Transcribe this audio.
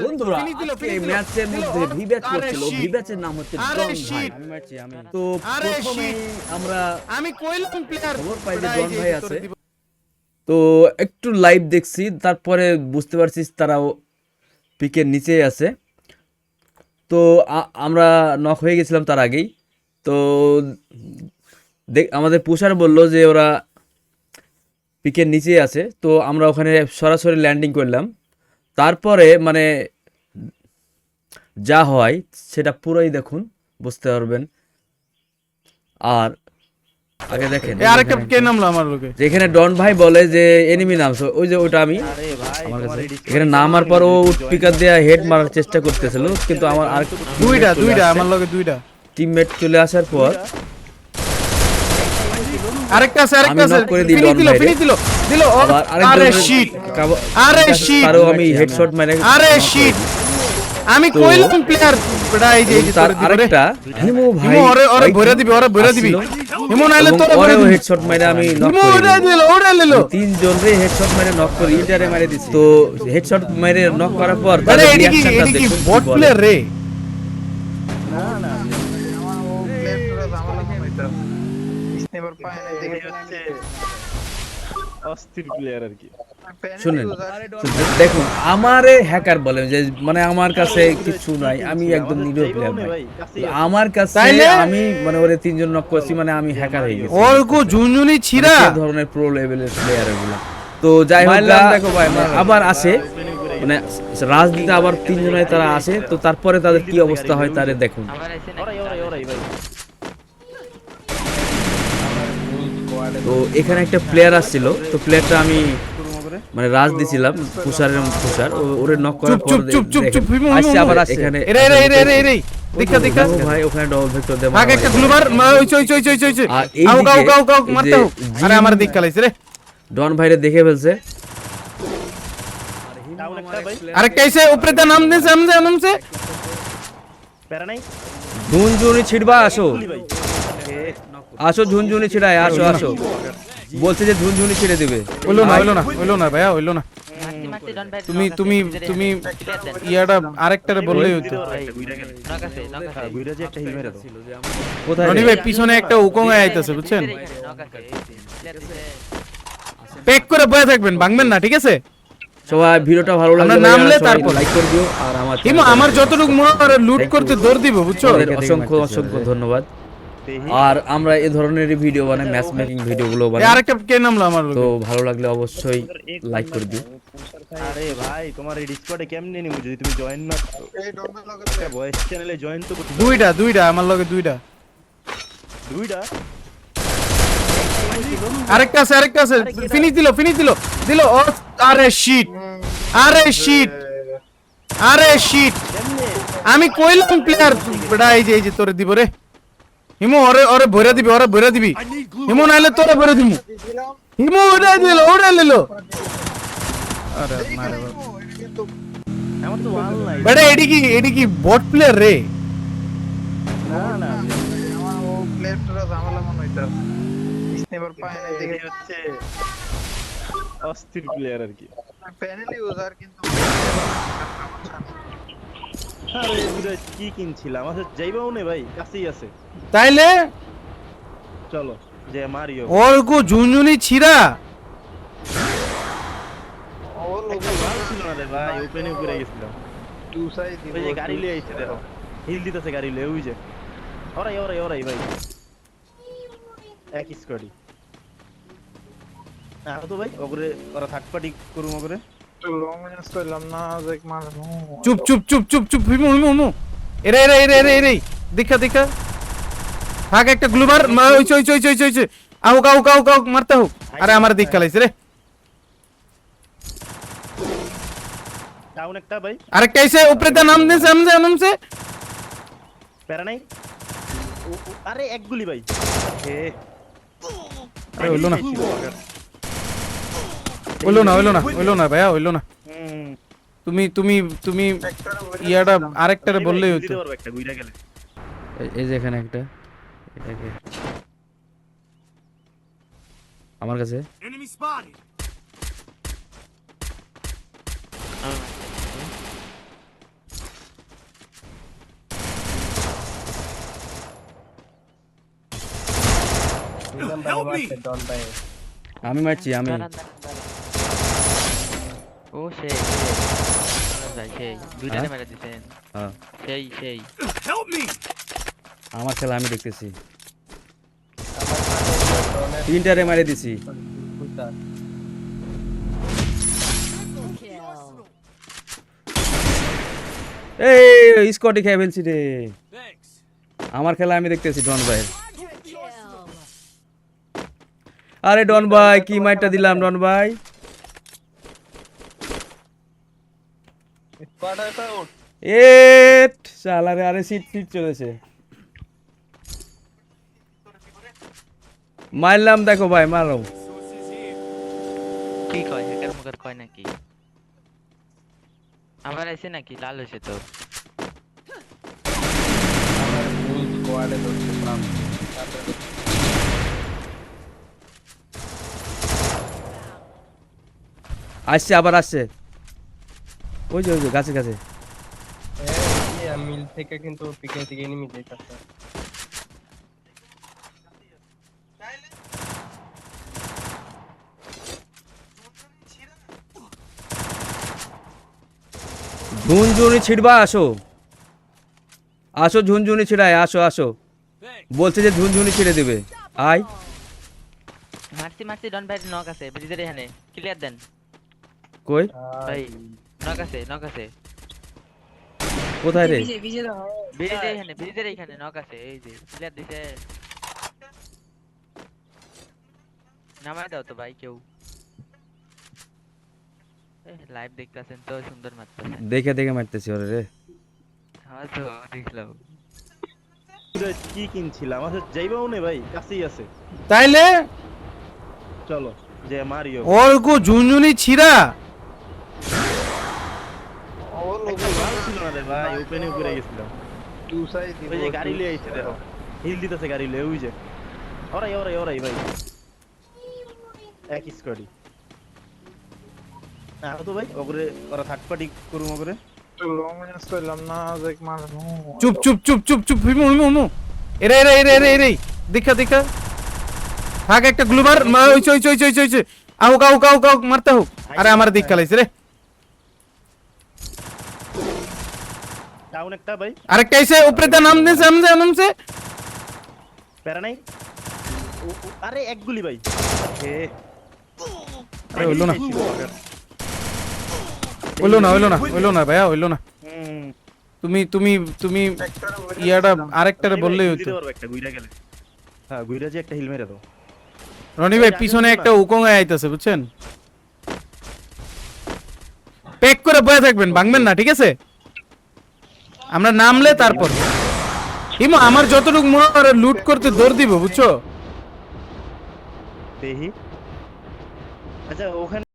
বন্ধুরা আজকে এই ম্যাচের মধ্যে ভিব্যাচ করছিল, ভিব্যাচের নাম হচ্ছে ডন ভাই। তো প্রথমে আমরা খবর পাই যে ডন ভাই আছে, তো একটু লাইভ দেখছি, তারপরে বুঝতে পারছি তারাও পিকের নিচে আছে। তো আমরা নক হয়ে গেছিলাম তার আগেই। তো আমাদের পুষার বলল যে ওরা পিকের নিচে আছে, তো আমরা ওখানে সরাসরি ল্যান্ডিং করলাম। তারপরে মানে যা হয় সেটা পুরোই দেখুন, বুঝতে পারবেন। আর আগে দেখেন যেখানে ডন ভাই বলে যে এনিমি নামছে, ওই যে ওটা আমি আমার কাছে এখানে নামার পর ও পিকার দেয়া হেড মারার চেষ্টা করতেছিল, কিন্তু আমার আর দুইটা আমার লগে দুইটা টিমমেট চলে আসার পর আরেকটা করে দিই ডন ভাই দিল। আরে শিট, আরে আমি হেডশট মেরে আমি কইলাম প্লেয়ার এই যে তার আরেকটা হিমু ভাই ওরে ভরে দিবি হিমু নাইলে তোরে ভরে হেডশট মেরে আমি নক করি। ওরে দিল তিন জন রে হেডশট মেরে নক করি, ইটারে মেরে দিছি। তো হেডশট মেরে নক করার পর আরে এডি কি বট প্লেয়ার রে? না না আমার ও প্লেয়ারটা জামালা কমাইতা স্নাইপার পায় না, দেখে হচ্ছে অস্থির প্লেয়ার আর কি। শুনেন দেখুন, আমারে হ্যাকার বলে যে মানে আমার কাছে কিছু নাই, আমি একদম নিরীহ প্লেয়ার ভাই। আমার কাছে আমি মানে ওরে তিনজন নক করছি, মানে আমি হ্যাকার হয়ে গেছি। ওর কো ঝুনঝুনি ছিড়া এই ধরনের প্রো লেভেলের প্লেয়ার এগুলো। তো যাই হোক দেখো ভাই, আবার আসে মানে রাজনীতি আবার তিনজনের তারা আসে, তো তারপরে তাদের কি অবস্থা হয় তারে দেখুন। তো এখানে একটা প্লেয়ার আসছিল, তো প্লেয়ারটা আমি মানে রাজ দিছিলাম পুষার ওরে নক করার পর আসছে আবার এখানে দেখা ভাই ওখানে ডবল ভেক্টর দে আগে একটা গ্লুবার ওই আউ গাও মারতে হোক। আরে আমার দিক কালাইছে রে, ডন ভাইরে দেখে ফেলছে। আরে कैसे উপরে দা নাম দে নামছে প্যারা নাই। ঝুনঝুনি ছিড়বা, আসো ঝুনঝুনি ছিড়ায়, আসো বলছে যে ঝুনঝুনি ছিড়ে দিবে। হইলো না ভাইয়া, হইলো না। তুমি ইয়াটা আরেকটারে বললেই হতো। কোথায় রনি ভাই? পিছনে একটা উকং আইতাছে বুঝছেন, প্যাক করে বসে থাকবেন, ভাঙবেন না, ঠিক আছে? সবাই ভিডিওটা ভালো লাগলে নামলে তারপর লাইক করে দিও। আর আমার যতটুকু মনে করে লুট করতে দৌড় দিব, বুঝছো? অসংখ্য ধন্যবাদ। আর আমরা এই ধরনের ভিডিও বানাই, ম্যাচ মেকিং ভিডিওগুলো বানাই। আরেকটা কে নামলো আমার, তো ভালো লাগলে অবশ্যই লাইক করে দিও। আরে ভাই তোমার এই ডিসকর্ডে কেমনে নিমু যদি তুমি জয়েন না করো? এই ডরমের লগে ভয়েস চ্যানেলে জয়েন তো করতে দুইটা আমার লগে দুইটা আরেকটা আছে ফিনিশ দিল ও। আরে শিট আমি কইলাম প্লেয়ার এই যে তোরে দিব রে হিমু, ওরে ভরে দিবি হিমু নাইলে তোরে ভরে দিমু। হিমু ওরে দিল আরে মারে আমার তো ওয়াল নাই বড়। এডি কি বট প্লেয়ার রে? না আমার ও প্লেয়ারটা জামালা মনে হইতা স্নাইপার পায় না, দেখে হচ্ছে অস্থির প্লেয়ার আর কি। প্যানেল ইউজার কিন্তু আরে বিরাট কি কিনছিলাম আমাদের যাইবাও না ভাই, কাছেই আছে। তাইলে চলো যে মারিও ওর কো ঝুনঝুনি ছিড়া ও লোক ভালো ছিল না রে ভাই, ওপেনে ঘুরে গেছিল। টু সাইড ওই যে গাড়ি লয়ে আইছে, দেখো হিল দিতেছে গাড়ি লয়ে, ওই যে ওরাই ভাই এক স্কোয়াডি। আর তো ভাই ওগরে ওরা থার্ড পার্টি করুম ওগরে লং রেঞ্জ কইলাম না যে মারনো। চুপ হিমু এরে দেখা ভাগ একটা গ্লুবার ওই আউ গাও মারতে হোক। আরে আমার দিক কালাইছে রে, ডাউন একটা ভাই। আরে कैसे উপরে দা নাম দে নামছে প্যারা নাই। আরে এক গুলি ভাই, আরে হইলো না ভাইয়া, হইলো না। তুমি ইয়াটা আরেকটারে বললেই হতো। এই যে এখানে একটা এটাকে আমার কাছে আমি মারছি আমি। ও সেই ভাই সেই দুইটারে মেরে দিছেন। হ্যাঁ সেই আমার খেলা আমি দেখতেছি, 3টারে মারে দিছি। এই স্কটি খেয়ে ফেলছি রে। আমার খেলা আমি দেখতেছি ডন ভাই। আরে ডন ভাই কি মাইরটা দিলাম ডন ভাই। এ শালা রে, আরে সিট চলেছে। মারলাম দেখো ভাই, মারো। কি কয় হ্যাকার মুকার কয় নাকি? আমার আইছে নাকি লাল হইছে তো? আসছে আবার আসছে, ওই যে গাছে গাছে। মিল থেকে কিন্তু পিকে থেকে এনিমি দেখাচ্ছে। ঝুনঝুনি ছিড়বা, আসো আসো ঝুনঝুনি ছিড়ায়, আসো আসো। বলছে যে ঝুনঝুনি ছিড়ে দেবে, আয়। মারছি ডন ভাই নক আছে ব্রিজের এখানে, ক্লিয়ার দেন কই ভাই। নক আছে কোথায় রে? ব্রিজের এখানে নক আছে, এই যে ক্লিয়ার দিছে। নামাই দাও তো ভাই কেউ, লাইভ দেখতেছেন তো সুন্দর মারতেছেন। দেখে দেখে মারতেছি ওরে রে। হ্যাঁ তো দেখলাম। কি কিনছিলাম আচ্ছা যাইবাও নে ভাই, কাছেই আছে। তাইলে চলো যে মারিও ওর গো ঝুনঝুনি ছিড়া। ছিল না রে ভাই, ওপেনে উপরে গেছিলাম। ওই যে গাড়ি লিয়ে আইছে দেখো, হিল দিতেছে গাড়ি লিয়ে, ওই যে ওরাই ভাই এক স্কোয়াডি। না তো ভাই ওগরে ওরা থার্ড পার্টি করুম ওগরে। চুপ চুপ চুপ চুপ চুপ, হিমু হিমু হিমু। এরে দেখা থাক একটা গ্লুবার। ওই আউ মারতে হোক। আরে আমার দিক খেলাইছে রে। ডাউন একটা ভাই, আরেকটা এসে উপরে দা নামছে। প্যারা নাই। আরে এক গুলি ভাই। আরে হইলো না ভাইয়া, হইলো না। তুমি ইয়াটা আরেকটারে বললেই হতো। একটা গুইরা গেলে, হ্যাঁ গুইরা যে একটা হিল মেরে দাও। রনি ভাই পিছনে একটা উকং আইতাছে বুঝছেন, পেক করে বয়ে থাকবেন, ভাঙবেন না ঠিক আছে? আমরা নামলে তারপর হিমু আমার যতটুকু মনে হয় লুট করতে দৌড় দিব বুঝছো। দেখি আচ্ছা ওখানে